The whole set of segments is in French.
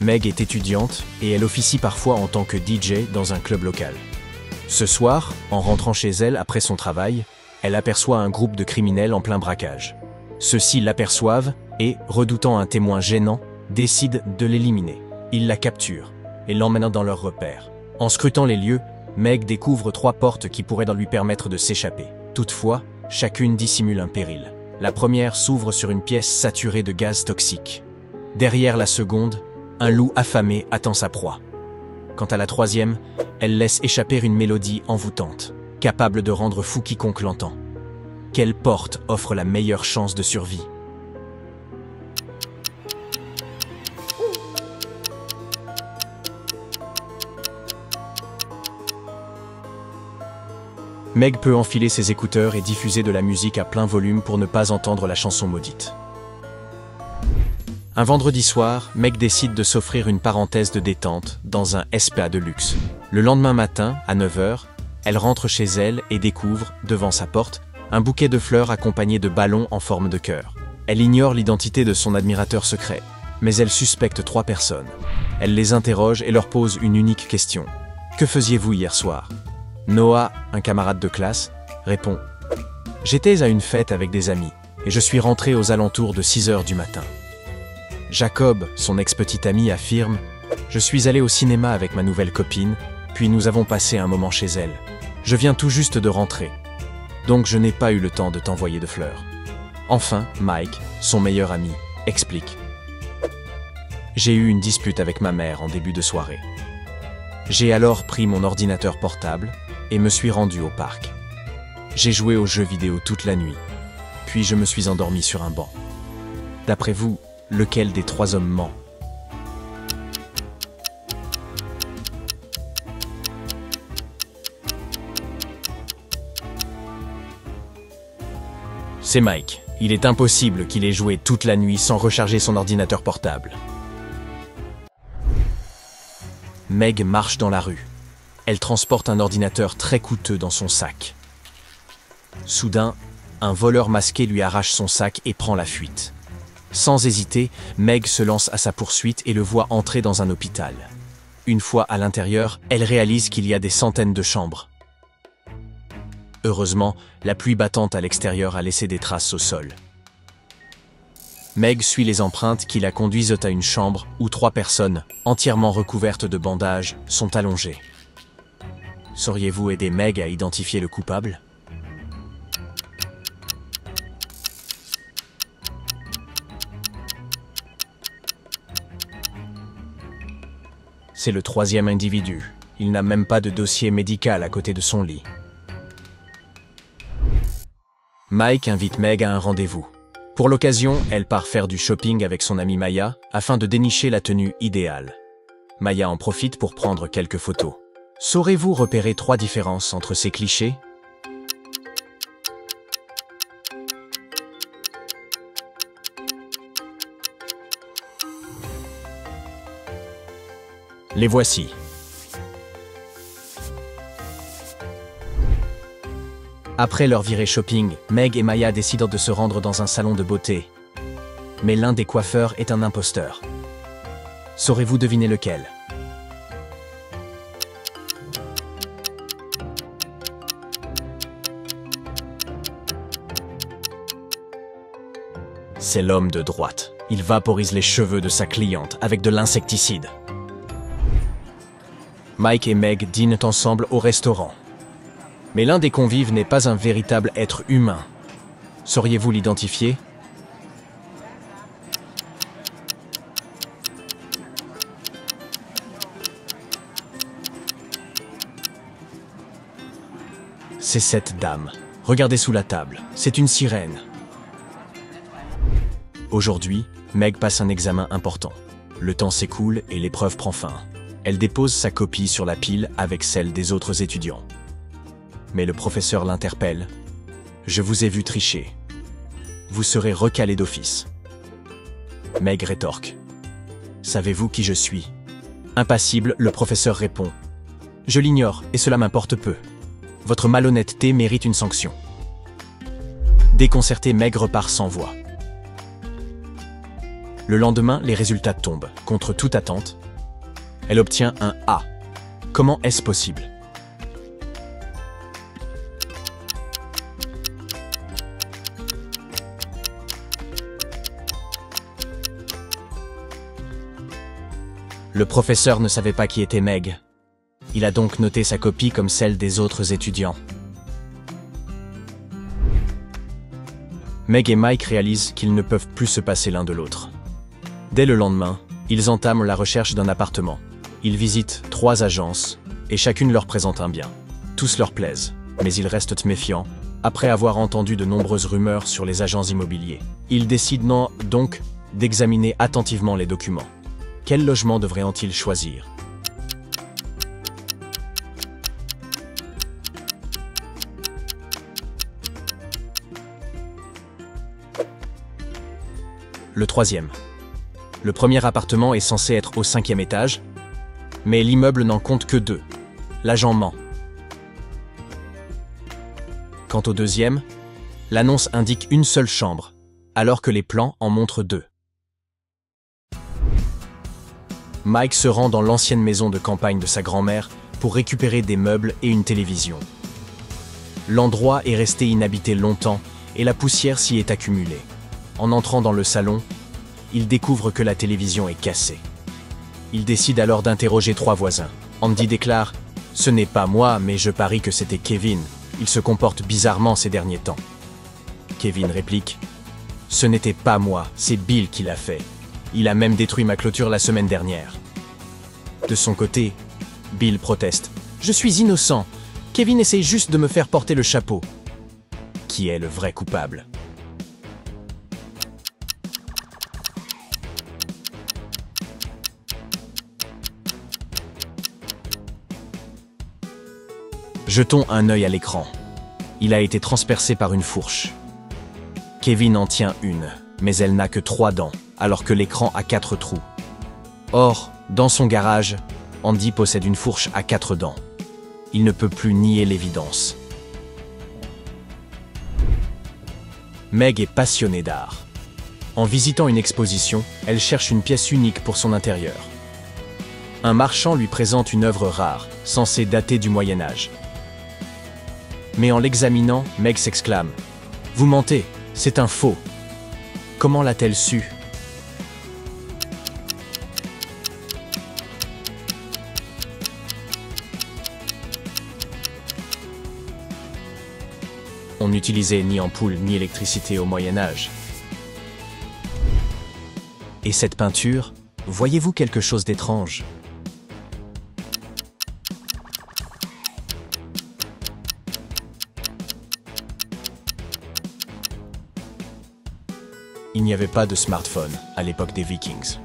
Meg est étudiante et elle officie parfois en tant que DJ dans un club local. Ce soir, en rentrant chez elle après son travail, elle aperçoit un groupe de criminels en plein braquage. Ceux-ci l'aperçoivent et, redoutant un témoin gênant, décident de l'éliminer. Ils la capturent et l'emmènent dans leur repère. En scrutant les lieux, Meg découvre 3 portes qui pourraient lui permettre de s'échapper. Toutefois, chacune dissimule un péril. La première s'ouvre sur une pièce saturée de gaz toxique. Derrière la seconde, un loup affamé attend sa proie. Quant à la troisième, elle laisse échapper une mélodie envoûtante, capable de rendre fou quiconque l'entend. Quelle porte offre la meilleure chance de survie? Meg peut enfiler ses écouteurs et diffuser de la musique à plein volume pour ne pas entendre la chanson maudite. Un vendredi soir, Meg décide de s'offrir une parenthèse de détente dans un SPA de luxe. Le lendemain matin, à 9 h, elle rentre chez elle et découvre, devant sa porte, un bouquet de fleurs accompagné de ballons en forme de cœur. Elle ignore l'identité de son admirateur secret, mais elle suspecte 3 personnes. Elle les interroge et leur pose une unique question. « Que faisiez-vous hier soir ?» Noah, un camarade de classe, répond « J'étais à une fête avec des amis et je suis rentré aux alentours de 6 h du matin. » Jacob, son ex-petit ami, affirme « Je suis allé au cinéma avec ma nouvelle copine, puis nous avons passé un moment chez elle. Je viens tout juste de rentrer, donc je n'ai pas eu le temps de t'envoyer de fleurs. » Enfin, Mike, son meilleur ami, explique « J'ai eu une dispute avec ma mère en début de soirée. J'ai alors pris mon ordinateur portable et me suis rendu au parc. J'ai joué aux jeux vidéo toute la nuit, puis je me suis endormi sur un banc. D'après vous, lequel des 3 hommes ment ? » C'est Mike. Il est impossible qu'il ait joué toute la nuit sans recharger son ordinateur portable. Meg marche dans la rue. Elle transporte un ordinateur très coûteux dans son sac. Soudain, un voleur masqué lui arrache son sac et prend la fuite. Sans hésiter, Meg se lance à sa poursuite et le voit entrer dans un hôpital. Une fois à l'intérieur, elle réalise qu'il y a des centaines de chambres. Heureusement, la pluie battante à l'extérieur a laissé des traces au sol. Meg suit les empreintes qui la conduisent à une chambre où 3 personnes, entièrement recouvertes de bandages, sont allongées. Sauriez-vous aider Meg à identifier le coupable ? C'est le 3e individu. Il n'a même pas de dossier médical à côté de son lit. Mike invite Meg à un rendez-vous. Pour l'occasion, elle part faire du shopping avec son amie Maya afin de dénicher la tenue idéale. Maya en profite pour prendre quelques photos. Saurez-vous repérer 3 différences entre ces clichés ? Les voici. Après leur virée shopping, Meg et Maya décident de se rendre dans un salon de beauté. Mais l'un des coiffeurs est un imposteur. Saurez-vous deviner lequel ? C'est l'homme de droite. Il vaporise les cheveux de sa cliente avec de l'insecticide. Mike et Meg dînent ensemble au restaurant. Mais l'un des convives n'est pas un véritable être humain. Sauriez-vous l'identifier ? C'est cette dame. Regardez sous la table. C'est une sirène. Aujourd'hui, Meg passe un examen important. Le temps s'écoule et l'épreuve prend fin. Elle dépose sa copie sur la pile avec celle des autres étudiants. Mais le professeur l'interpelle. « Je vous ai vu tricher. Vous serez recalé d'office. » Meg rétorque. « Savez-vous qui je suis ?» Impassible, le professeur répond. « Je l'ignore et cela m'importe peu. Votre malhonnêteté mérite une sanction. » Déconcerté, Meg repart sans voix. Le lendemain, les résultats tombent, contre toute attente. Elle obtient un A. Comment est-ce possible? Le professeur ne savait pas qui était Meg. Il a donc noté sa copie comme celle des autres étudiants. Meg et Mike réalisent qu'ils ne peuvent plus se passer l'un de l'autre. Dès le lendemain, ils entament la recherche d'un appartement. Ils visitent 3 agences, et chacune leur présente un bien. Tous leur plaisent, mais ils restent méfiants, après avoir entendu de nombreuses rumeurs sur les agents immobiliers. Ils décident donc d'examiner attentivement les documents. Quel logement devraient-ils choisir? Le 3e. Le premier appartement est censé être au 5e étage, mais l'immeuble n'en compte que 2. L'agent ment. Quant au 2e, l'annonce indique une seule chambre, alors que les plans en montrent 2. Mike se rend dans l'ancienne maison de campagne de sa grand-mère pour récupérer des meubles et une télévision. L'endroit est resté inhabité longtemps et la poussière s'y est accumulée. En entrant dans le salon, il découvre que la télévision est cassée. Il décide alors d'interroger 3 voisins. Andy déclare « Ce n'est pas moi, mais je parie que c'était Kevin. Il se comporte bizarrement ces derniers temps. » Kevin réplique « Ce n'était pas moi, c'est Bill qui l'a fait. Il a même détruit ma clôture la semaine dernière. » De son côté, Bill proteste « Je suis innocent. Kevin essaye juste de me faire porter le chapeau. » Qui est le vrai coupable? Jetons un œil à l'écran. Il a été transpercé par une fourche. Kevin en tient une, mais elle n'a que 3 dents, alors que l'écran a 4 trous. Or, dans son garage, Andy possède une fourche à 4 dents. Il ne peut plus nier l'évidence. Meg est passionnée d'art. En visitant une exposition, elle cherche une pièce unique pour son intérieur. Un marchand lui présente une œuvre rare, censée dater du Moyen Âge. Mais en l'examinant, Meg s'exclame « Vous mentez, c'est un faux. Comment l'a-t-elle su ?» On n'utilisait ni ampoule ni électricité au Moyen Âge. Et cette peinture, voyez-vous quelque chose d'étrange? Il n'y avait pas de smartphone à l'époque des Vikings.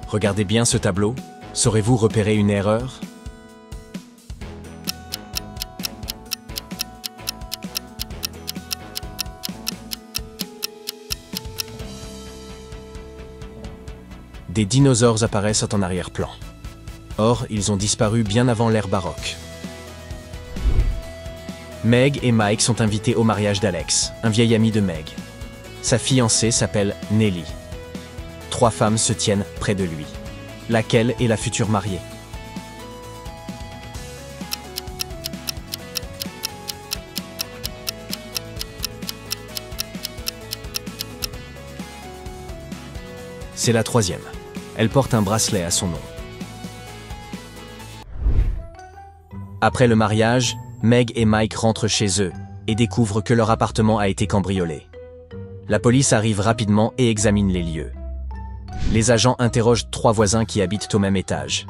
Regardez bien ce tableau. Saurez-vous repérer une erreur? Des dinosaures apparaissent en arrière-plan. Or, ils ont disparu bien avant l'ère baroque. Meg et Mike sont invités au mariage d'Alex, un vieil ami de Meg. Sa fiancée s'appelle Nellie. 3 femmes se tiennent près de lui. Laquelle est la future mariée? C'est la 3e. Elle porte un bracelet à son nom. Après le mariage, Meg et Mike rentrent chez eux et découvrent que leur appartement a été cambriolé. La police arrive rapidement et examine les lieux. Les agents interrogent 3 voisins qui habitent au même étage.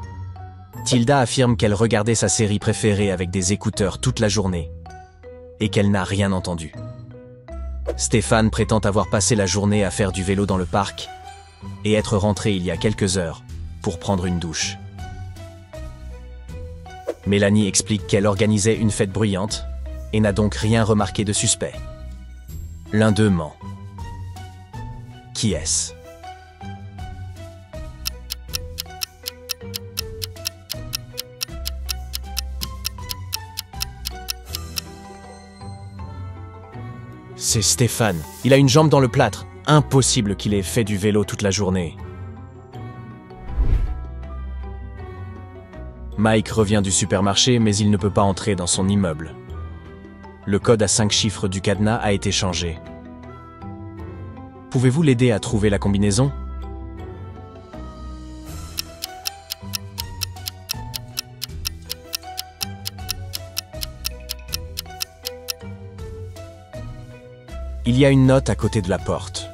Tilda affirme qu'elle regardait sa série préférée avec des écouteurs toute la journée et qu'elle n'a rien entendu. Stéphane prétend avoir passé la journée à faire du vélo dans le parc et être rentré il y a quelques heures pour prendre une douche. Mélanie explique qu'elle organisait une fête bruyante et n'a donc rien remarqué de suspect. L'un d'eux ment. Qui est-ce? C'est Stéphane. Il a une jambe dans le plâtre. Impossible qu'il ait fait du vélo toute la journée. Mike revient du supermarché, mais il ne peut pas entrer dans son immeuble. Le code à 5 chiffres du cadenas a été changé. Pouvez-vous l'aider à trouver la combinaison? Il y a une note à côté de la porte.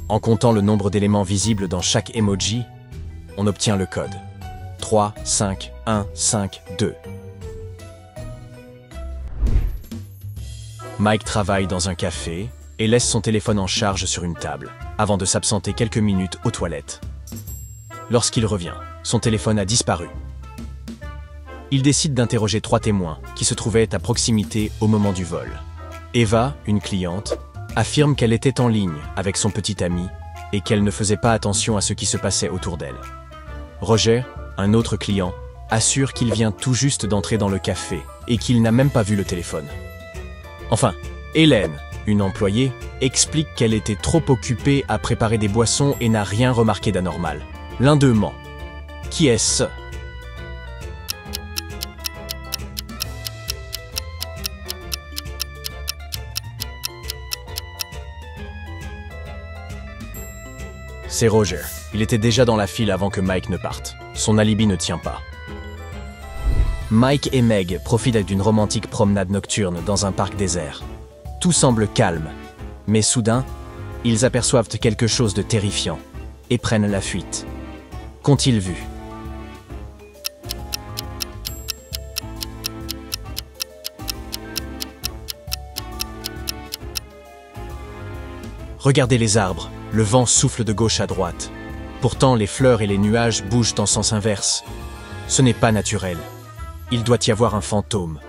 En comptant le nombre d'éléments visibles dans chaque emoji, on obtient le code. 3, 5, 1, 5, 2. Mike travaille dans un café et laisse son téléphone en charge sur une table, avant de s'absenter quelques minutes aux toilettes. Lorsqu'il revient, son téléphone a disparu. Il décide d'interroger 3 témoins qui se trouvaient à proximité au moment du vol. Eva, une cliente, affirme qu'elle était en ligne avec son petit ami et qu'elle ne faisait pas attention à ce qui se passait autour d'elle. Roger, un autre client, assure qu'il vient tout juste d'entrer dans le café et qu'il n'a même pas vu le téléphone. Enfin, Hélène, une employée, explique qu'elle était trop occupée à préparer des boissons et n'a rien remarqué d'anormal. L'un d'eux ment. Qui est-ce? C'est Roger. Il était déjà dans la file avant que Mike ne parte. Son alibi ne tient pas. Mike et Meg profitent d'une romantique promenade nocturne dans un parc désert. Tout semble calme, mais soudain, ils aperçoivent quelque chose de terrifiant et prennent la fuite. Qu'ont-ils vu? Regardez les arbres, le vent souffle de gauche à droite. Pourtant, les fleurs et les nuages bougent en sens inverse. Ce n'est pas naturel. Il doit y avoir un fantôme.